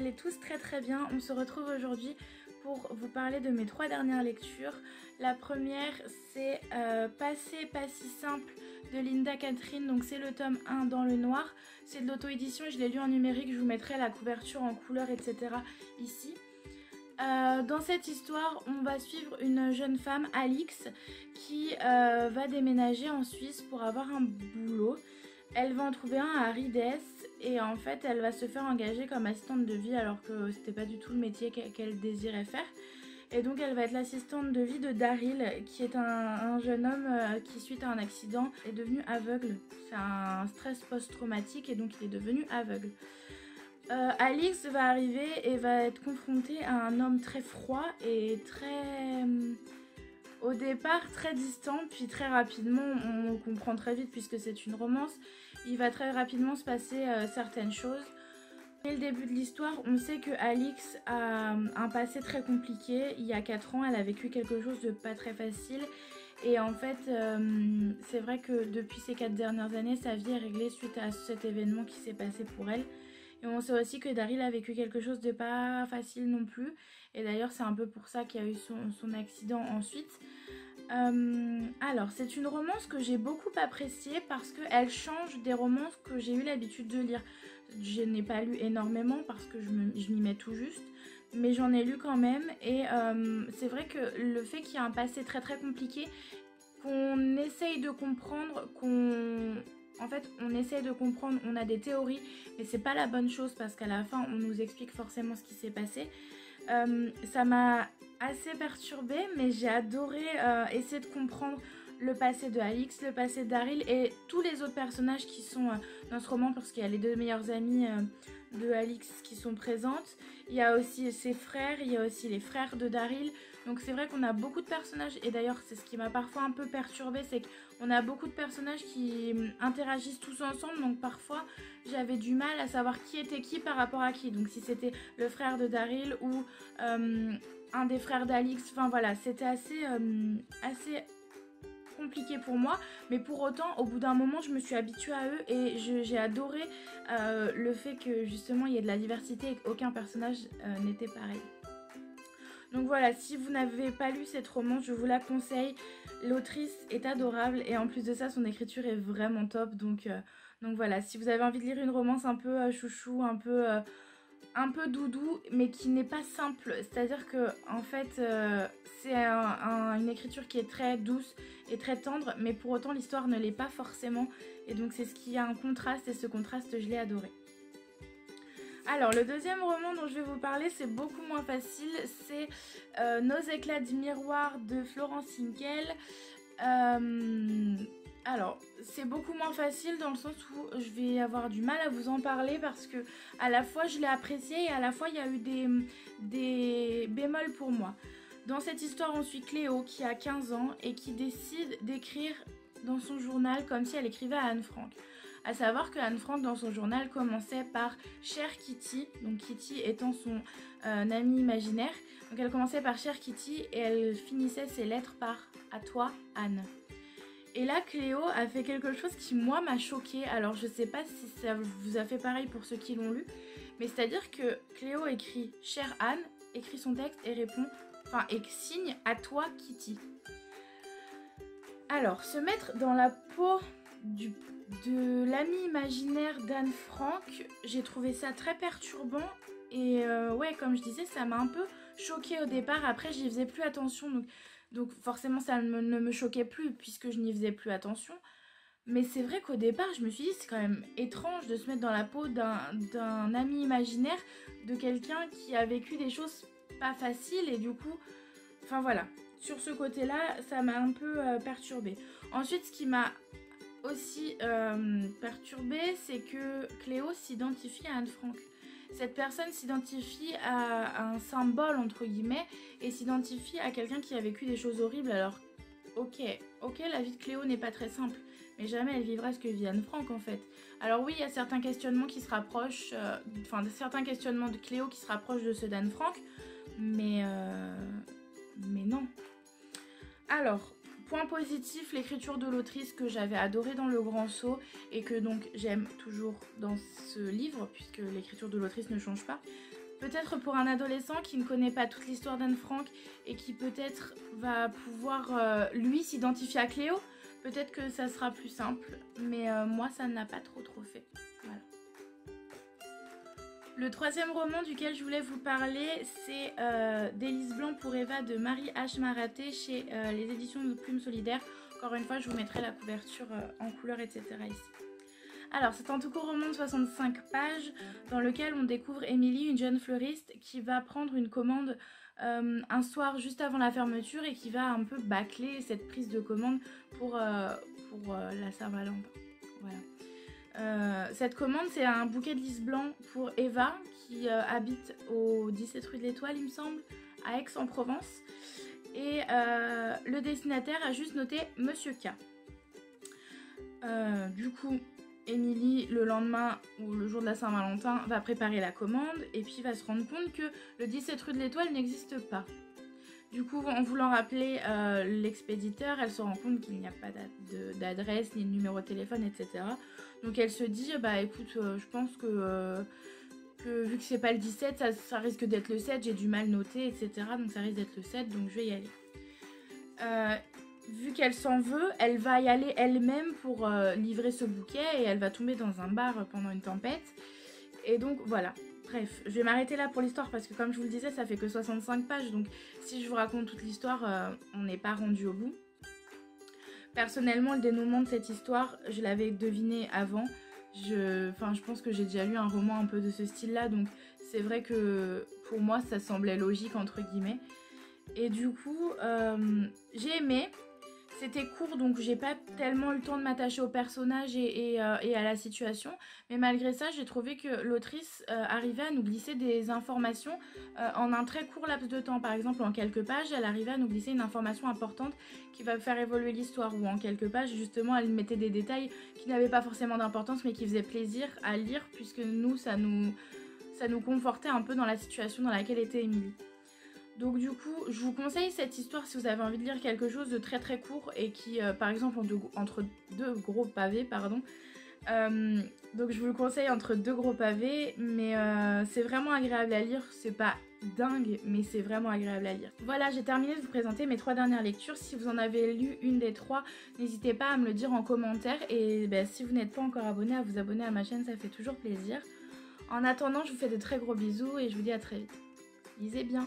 allez tous très bien. On se retrouve aujourd'hui pour vous parler de mes 3 dernières lectures. La première c'est Passé pas si simple de Linda Catherine, donc c'est le tome 1 dans le noir. C'est de l'auto-édition et je l'ai lu en numérique, je vous mettrai la couverture en couleur etc. ici. Dans cette histoire, on va suivre une jeune femme, Alix, qui va déménager en Suisse pour avoir un boulot. Elle va en trouver un à Rides et en fait elle va se faire engager comme assistante de vie alors que c'était pas du tout le métier qu'elle désirait faire. Et donc elle va être l'assistante de vie de Daryl, qui est un jeune homme qui suite à un accident est devenu aveugle. C'est un stress post-traumatique et donc il est devenu aveugle. Alix va arriver et va être confrontée à un homme très froid et très... au départ très distant, puis très rapidement, on comprend très vite puisque c'est une romance, il va très rapidement se passer certaines choses. Dès le début de l'histoire, on sait que Alix a un passé très compliqué. Il y a 4 ans, elle a vécu quelque chose de pas très facile. Et en fait, c'est vrai que depuis ces 4 dernières années, sa vie est réglée suite à cet événement qui s'est passé pour elle. Et on sait aussi que Daryl a vécu quelque chose de pas facile non plus. Et d'ailleurs, c'est un peu pour ça qu'il y a eu son accident ensuite. Alors, c'est une romance que j'ai beaucoup appréciée parce qu'elle change des romances que j'ai eu l'habitude de lire. Je n'ai pas lu énormément parce que je m'y mets tout juste, mais j'en ai lu quand même. Et c'est vrai que le fait qu'il y ait un passé très compliqué, qu'on essaye de comprendre, En fait, on essaye de comprendre, on a des théories, mais c'est pas la bonne chose parce qu'à la fin, on nous explique forcément ce qui s'est passé. Ça m'a assez perturbée, mais j'ai adoré essayer de comprendre le passé de Alix, le passé de Daryl et tous les autres personnages qui sont dans ce roman, parce qu'il y a les 2 meilleures amies de Alix qui sont présentes. Il y a aussi ses frères, il y a aussi les frères de Daryl. Donc c'est vrai qu'on a beaucoup de personnages et d'ailleurs c'est ce qui m'a parfois un peu perturbée, c'est qu'on a beaucoup de personnages qui interagissent tous ensemble, donc parfois j'avais du mal à savoir qui était qui par rapport à qui. Donc si c'était le frère de Daryl ou un des frères d'Alix, enfin voilà, c'était assez compliqué pour moi, mais pour autant au bout d'un moment je me suis habituée à eux et j'ai adoré le fait que justement il y ait de la diversité et qu'aucun personnage n'était pareil. Donc voilà, si vous n'avez pas lu cette romance, je vous la conseille. L'autrice est adorable et en plus de ça, son écriture est vraiment top. Donc voilà, si vous avez envie de lire une romance un peu chouchou, un peu doudou, mais qui n'est pas simple. C'est-à-dire que en fait, c'est une écriture qui est très douce et très tendre, mais pour autant l'histoire ne l'est pas forcément. Et donc c'est ce qui a un contraste et ce contraste, je l'ai adoré. Alors le deuxième roman dont je vais vous parler, c'est beaucoup moins facile, c'est Nos éclats de miroir de Florence Hinkel. Alors c'est beaucoup moins facile dans le sens où je vais avoir du mal à vous en parler parce que à la fois je l'ai apprécié et à la fois il y a eu des bémols pour moi. Dans cette histoire on suit Cléo qui a 15 ans et qui décide d'écrire dans son journal comme si elle écrivait à Anne Frank. À savoir que Anne Frank dans son journal commençait par Chère Kitty, donc Kitty étant son amie imaginaire. Donc elle commençait par Chère Kitty et elle finissait ses lettres par À toi Anne. Et là Cléo a fait quelque chose qui moi m'a choquée. Alors je sais pas si ça vous a fait pareil pour ceux qui l'ont lu, mais c'est à dire que Cléo écrit Chère Anne, écrit son texte et répond, enfin et signe À toi Kitty. Alors se mettre dans la peau de l'ami imaginaire d'Anne Frank, j'ai trouvé ça très perturbant et ouais, comme je disais, ça m'a un peu choquée au départ. Après j'y faisais plus attention, donc forcément ça ne me choquait plus puisque je n'y faisais plus attention. Mais c'est vrai qu'au départ je me suis dit c'est quand même étrange de se mettre dans la peau d'un ami imaginaire, de quelqu'un qui a vécu des choses pas faciles et du coup, enfin voilà, sur ce côté là ça m'a un peu perturbée. Ensuite ce qui m'a aussi perturbée, c'est que Cléo s'identifie à Anne Frank. Cette personne s'identifie à un symbole entre guillemets et s'identifie à quelqu'un qui a vécu des choses horribles. Alors ok, la vie de Cléo n'est pas très simple, mais jamais elle vivra ce que vit Anne Frank en fait. Alors oui, il y a certains questionnements qui se rapprochent, certains questionnements de Cléo qui se rapprochent de ceux d'Anne Frank, mais non. Alors point positif, l'écriture de l'autrice que j'avais adoré dans Le Grand Saut et que donc j'aime toujours dans ce livre puisque l'écriture de l'autrice ne change pas. peut-être pour un adolescent qui ne connaît pas toute l'histoire d'Anne Frank et qui peut-être va pouvoir lui s'identifier à Cléo, peut-être que ça sera plus simple, mais moi ça ne l'a pas trop fait. Voilà. Le troisième roman duquel je voulais vous parler, c'est Délices blancs pour Eva de Marie H. Maraté chez les éditions de Plume Solidaire. Encore une fois, je vous mettrai la couverture en couleur, etc. ici. Alors, c'est un tout court roman de 65 pages dans lequel on découvre Émilie, une jeune fleuriste qui va prendre une commande un soir juste avant la fermeture et qui va un peu bâcler cette prise de commande pour la Saint-Valentin. Voilà. Cette commande, c'est un bouquet de lys blanc pour Eva qui habite au 17 rue de l'Étoile, il me semble, à Aix-en-Provence. Et le destinataire a juste noté Monsieur K. Du coup, Émilie, le lendemain ou le jour de la Saint-Valentin, va préparer la commande et puis va se rendre compte que le 17 rue de l'Étoile n'existe pas. Du coup, en voulant rappeler l'expéditeur, elle se rend compte qu'il n'y a pas d'adresse, ni de numéro de téléphone, etc. Donc elle se dit, bah écoute, je pense que vu que c'est pas le 17, ça risque d'être le 7, j'ai du mal noté, etc. Donc ça risque d'être le 7, donc je vais y aller. Vu qu'elle s'en veut, elle va y aller elle-même pour livrer ce bouquet et elle va tomber dans un bar pendant une tempête. Et donc voilà. Bref, je vais m'arrêter là pour l'histoire parce que comme je vous le disais, ça fait que 65 pages. Donc si je vous raconte toute l'histoire, on n'est pas rendu au bout. Personnellement, le dénouement de cette histoire, je l'avais deviné avant. Je pense que j'ai déjà lu un roman un peu de ce style-là. Donc c'est vrai que pour moi, ça semblait logique entre guillemets. Et du coup, j'ai aimé. C'était court, donc j'ai pas tellement eu le temps de m'attacher au personnage et à la situation. Mais malgré ça, j'ai trouvé que l'autrice arrivait à nous glisser des informations en un très court laps de temps. Par exemple, en quelques pages, elle arrivait à nous glisser une information importante qui va faire évoluer l'histoire. Ou en quelques pages, justement, elle mettait des détails qui n'avaient pas forcément d'importance, mais qui faisaient plaisir à lire, puisque nous, ça nous confortait un peu dans la situation dans laquelle était Émilie. Donc du coup, je vous conseille cette histoire si vous avez envie de lire quelque chose de très très court et qui, par exemple, entre deux gros pavés, pardon. Donc je vous le conseille entre deux gros pavés, mais c'est vraiment agréable à lire. C'est pas dingue, mais c'est vraiment agréable à lire. Voilà, j'ai terminé de vous présenter mes 3 dernières lectures. Si vous en avez lu une des 3, n'hésitez pas à me le dire en commentaire. Et si vous n'êtes pas encore abonné, à vous abonner à ma chaîne, ça fait toujours plaisir. En attendant, je vous fais de très gros bisous et je vous dis à très vite. Lisez bien!